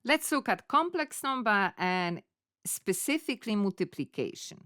Let's look at complex number and specifically multiplication.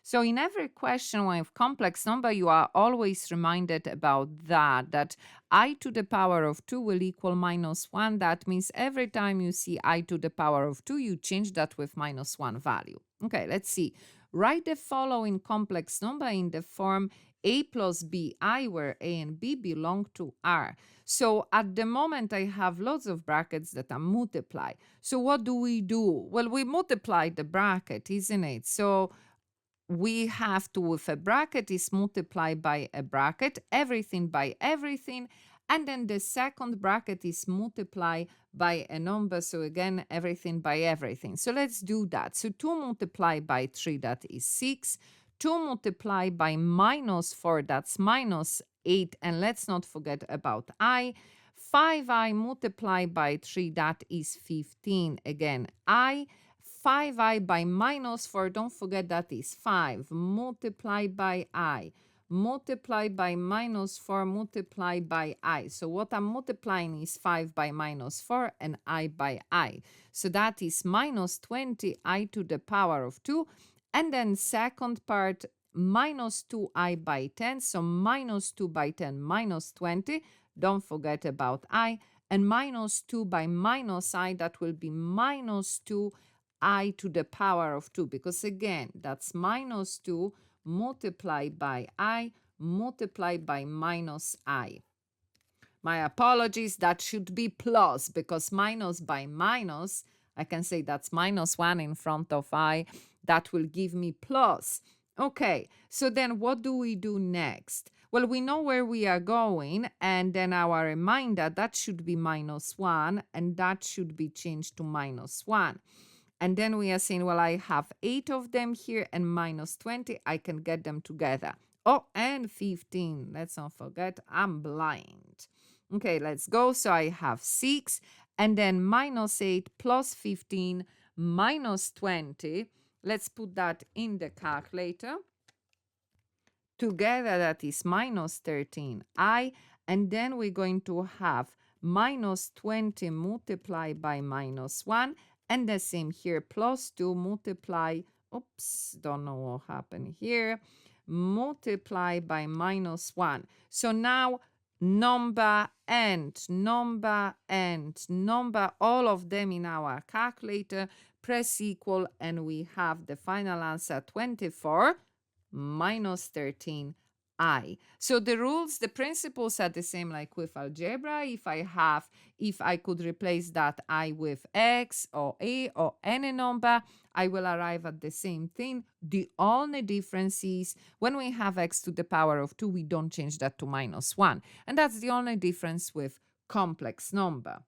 So in every question with complex number, you are always reminded about that I to the power of 2 will equal minus 1. That means every time you see I to the power of 2, you change that with minus 1 value. Okay, let's see. Write the following complex number in the form a plus bi, where a and b belong to R. So at the moment, I have lots of brackets that are multiplied. So what do? Well, we multiply the bracket, isn't it? So we have to, with a bracket, is multiplied by a bracket, everything by everything, and then the second bracket is multiplied by a number, so again, everything by everything. So let's do that. So 2 multiplied by 3, that is 6. 2 multiplied by minus 4, that's minus 8, and let's not forget about I. 5i multiplied by 3, that is 15, again, I. 5i by minus 4, don't forget that is 5, multiplied by I, multiplied by minus 4, multiplied by I. So what I'm multiplying is 5 by minus 4 and I by I. So that is minus 20, I to the power of 2. And then second part, minus 2i by 10. So minus 2 by 10, minus 20. Don't forget about I. And minus 2 by minus I, that will be minus 2 I to the power of 2, because again, that's minus 2 multiplied by I multiplied by minus I. My apologies, that should be plus, because minus by minus, I can say that's minus 1 in front of I. That will give me plus. Okay, so then what do we do next? Well, we know where we are going, and then our reminder, that should be minus 1, and that should be changed to minus 1. And then we are saying, well, I have 8 of them here and minus 20. I can get them together. Oh, and 15. Let's not forget, I'm blind. Okay, let's go. So I have 6 and then minus 8 plus 15 minus 20. Let's put that in the calculator. Together, that is minus 13i. And then we're going to have minus 20 multiplied by minus 1. And the same here, plus 2 multiply, oops, don't know what happened here, multiply by minus 1. So now number and number, all of them in our calculator, press equal, and we have the final answer 24 minus 13 I. So the rules, the principles are the same like with algebra. If I could replace that I with x or a or any number, I will arrive at the same thing. The only difference is when we have x to the power of 2, we don't change that to minus 1. And that's the only difference with complex number.